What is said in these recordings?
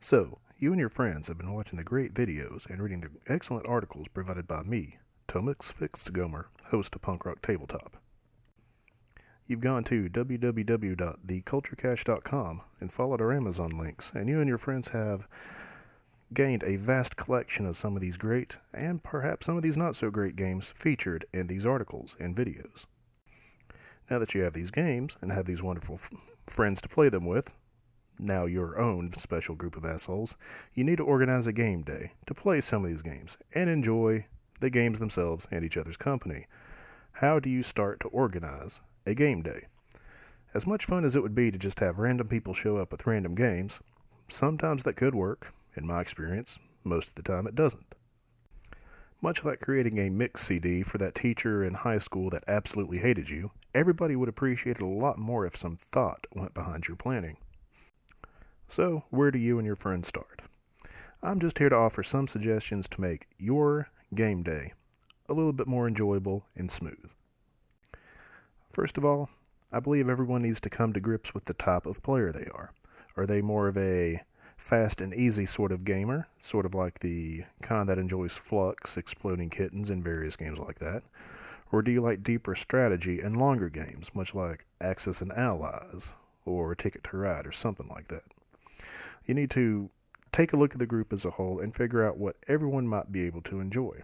So, you and your friends have been watching the great videos and reading the excellent articles provided by me, Thomas Fitzgomer, host of Punk Rock Tabletop. You've gone to www.theculturecache.com and followed our Amazon links, and you and your friends have gained a vast collection of some of these great, and perhaps some of these not so great games featured in these articles and videos. Now that you have these games and have these wonderful friends to play them with, now your own special group of assholes, you need to organize a game day to play some of these games and enjoy the games themselves and each other's company. How do you start to organize a game day? As much fun as it would be to just have random people show up with random games, sometimes that could work. In my experience, most of the time it doesn't. Much like creating a mix CD for that teacher in high school that absolutely hated you, everybody would appreciate it a lot more if some thought went behind your planning. So, where do you and your friends start? I'm just here to offer some suggestions to make your game day a little bit more enjoyable and smooth. First of all, I believe everyone needs to come to grips with the type of player they are. Are they more of a fast and easy sort of gamer, sort of like the kind that enjoys Flux, Exploding Kittens, and various games like that? Or do you like deeper strategy and longer games, much like Axis and Allies, or Ticket to Ride, or something like that? You need to take a look at the group as a whole and figure out what everyone might be able to enjoy.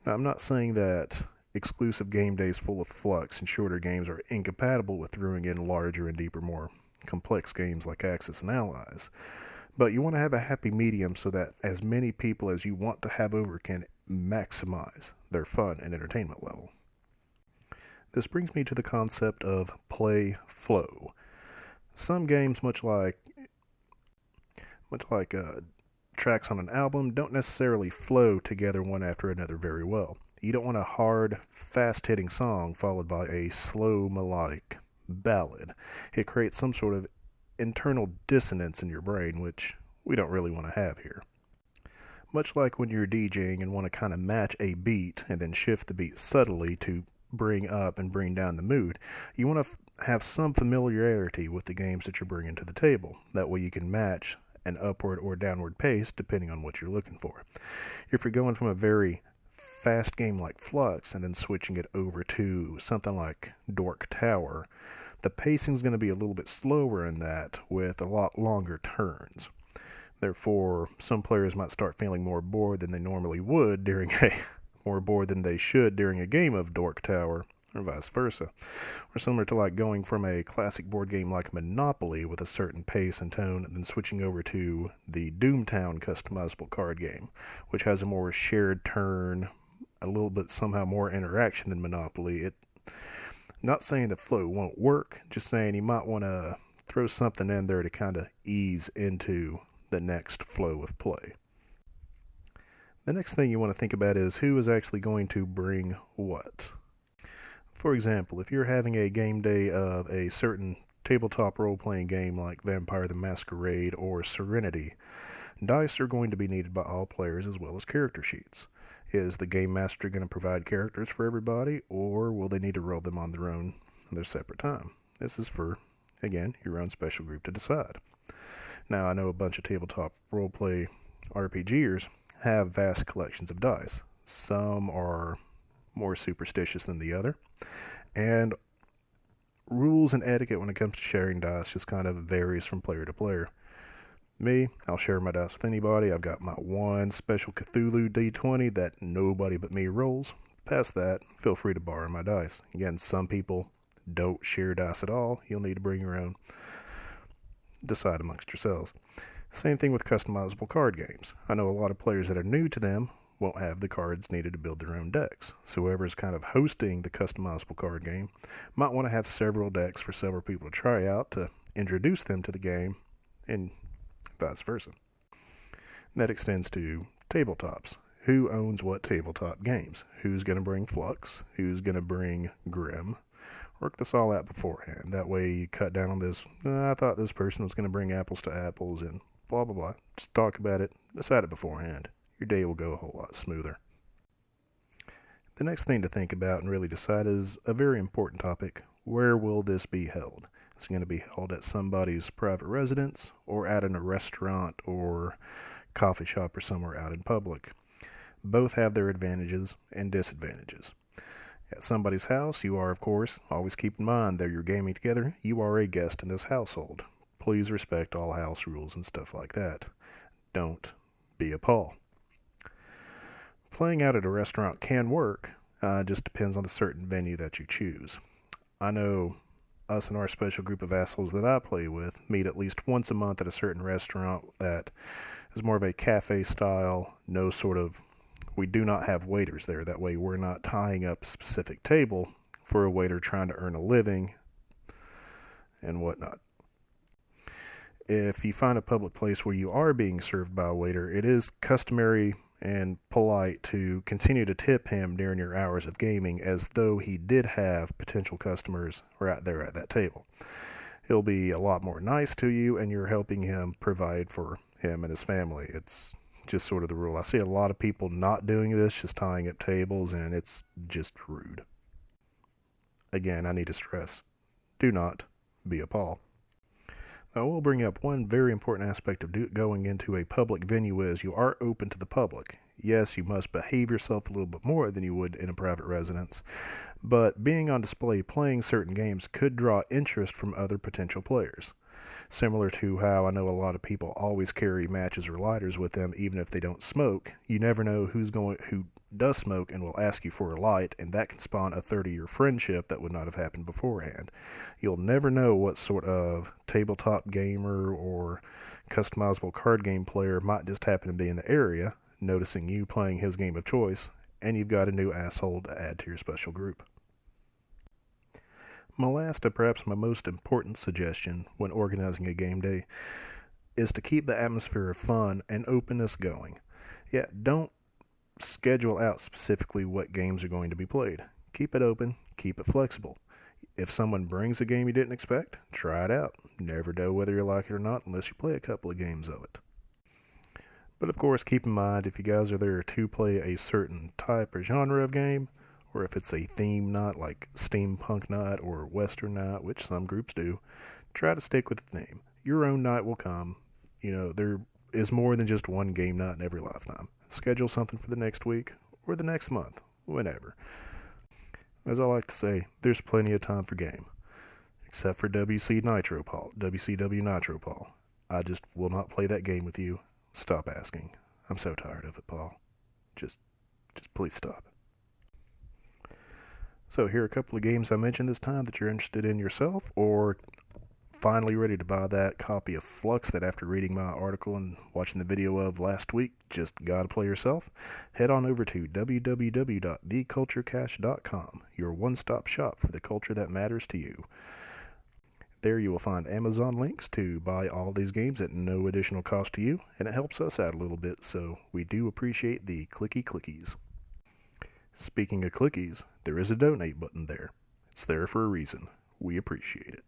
Now, I'm not saying that exclusive game days full of Flux and shorter games are incompatible with throwing in larger and deeper, more complex games like Axis and Allies. But you want to have a happy medium so that as many people as you want to have over can maximize their fun and entertainment level. This brings me to the concept of play flow. Some games, much like tracks on an album, don't necessarily flow together one after another very well. You don't want a hard, fast-hitting song followed by a slow, melodic ballad. It creates some sort of internal dissonance in your brain, which we don't really want to have here. Much like when you're DJing and want to kind of match a beat and then shift the beat subtly to bring up and bring down the mood, you want to have some familiarity with the games that you're bringing to the table. That way you can match an upward or downward pace depending on what you're looking for. If you're going from a very fast game like Flux and then switching it over to something like Dork Tower, the pacing's going to be a little bit slower in that with a lot longer turns. Therefore, some players might start feeling more bored than they normally would more bored than they should during a game of Dork Tower, or vice versa. Or similar to like going from a classic board game like Monopoly with a certain pace and tone and then switching over to the Doomtown customizable card game, which has a more shared turn, a little bit somehow more interaction than Monopoly. Not saying the flow won't work, just saying you might want to throw something in there to kind of ease into the next flow of play. The next thing you want to think about is who is actually going to bring what. For example, if you're having a game day of a certain tabletop role-playing game like Vampire the Masquerade or Serenity, dice are going to be needed by all players as well as character sheets. Is the game master going to provide characters for everybody, or will they need to roll them on their own in their separate time? This is for, again, your own special group to decide. Now, I know a bunch of tabletop role-play RPGers have vast collections of dice. Some are more superstitious than the other, and rules and etiquette when it comes to sharing dice just kind of varies from player to player. Me, I'll share my dice with anybody. I've got my one special Cthulhu D20 that nobody but me rolls. Past that, feel free to borrow my dice. Again, some people don't share dice at all. You'll need to bring your own. Decide amongst yourselves. Same thing with customizable card games. I know a lot of players that are new to them won't have the cards needed to build their own decks. So whoever's kind of hosting the customizable card game might want to have several decks for several people to try out to introduce them to the game, and vice versa. That extends to tabletops. Who owns what tabletop games? Who's going to bring Flux? Who's going to bring Grim? Work this all out beforehand. That way you cut down on this, I thought this person was going to bring apples to apples and blah, blah, blah. Just talk about it. Decide it beforehand. Your day will go a whole lot smoother. The next thing to think about and really decide is a very important topic. Where will this be held? It's going to be held at somebody's private residence or at a restaurant or coffee shop or somewhere out in public. Both have their advantages and disadvantages. At somebody's house, you are, of course, always keep in mind that you're gaming together, you are a guest in this household. Please respect all house rules and stuff like that. Don't be a Paul. Playing out at a restaurant can work, just depends on the certain venue that you choose. I know us and our special group of assholes that I play with meet at least once a month at a certain restaurant that is more of a cafe style, we do not have waiters there. That way we're not tying up a specific table for a waiter trying to earn a living and whatnot. If you find a public place where you are being served by a waiter, it is customary and polite to continue to tip him during your hours of gaming as though he did have potential customers right there at that table. He'll be a lot more nice to you, and you're helping him provide for him and his family. It's just sort of the rule. I see a lot of people not doing this, just tying up tables, and it's just rude. Again, I need to stress, do not be a Paul. Now, we'll bring up one very important aspect of going into a public venue is you are open to the public. Yes, you must behave yourself a little bit more than you would in a private residence, but being on display playing certain games could draw interest from other potential players. Similar to how I know a lot of people always carry matches or lighters with them even if they don't smoke. You never know who does smoke and will ask you for a light, and that can spawn a 30-year friendship that would not have happened beforehand. You'll never know what sort of tabletop gamer or customizable card game player might just happen to be in the area, noticing you playing his game of choice, and you've got a new asshole to add to your special group. My last and perhaps my most important suggestion when organizing a game day is to keep the atmosphere of fun and openness going. Yeah, don't schedule out specifically what games are going to be played. Keep it open, keep it flexible. If someone brings a game you didn't expect, try it out. Never know whether you like it or not unless you play a couple of games of it. But of course, keep in mind if you guys are there to play a certain type or genre of game, or if it's a theme night like steampunk night or western night, which some groups do, try to stick with the theme. Your own night will come. There is more than just one game night in every lifetime. Schedule something for the next week or the next month, whenever. As I like to say, there's plenty of time for game. Except for WCW Nitro Paul. I just will not play that game with you. Stop asking. I'm so tired of it, Paul. Just please stop. So here are a couple of games I mentioned this time that you're interested in yourself, or finally ready to buy that copy of Flux that after reading my article and watching the video of last week, just gotta play yourself. Head on over to www.theculturecache.com, your one-stop shop for the culture that matters to you. There you will find Amazon links to buy all these games at no additional cost to you, and it helps us out a little bit, so we do appreciate the clicky clickies. Speaking of clickies, there is a donate button there. It's there for a reason. We appreciate it.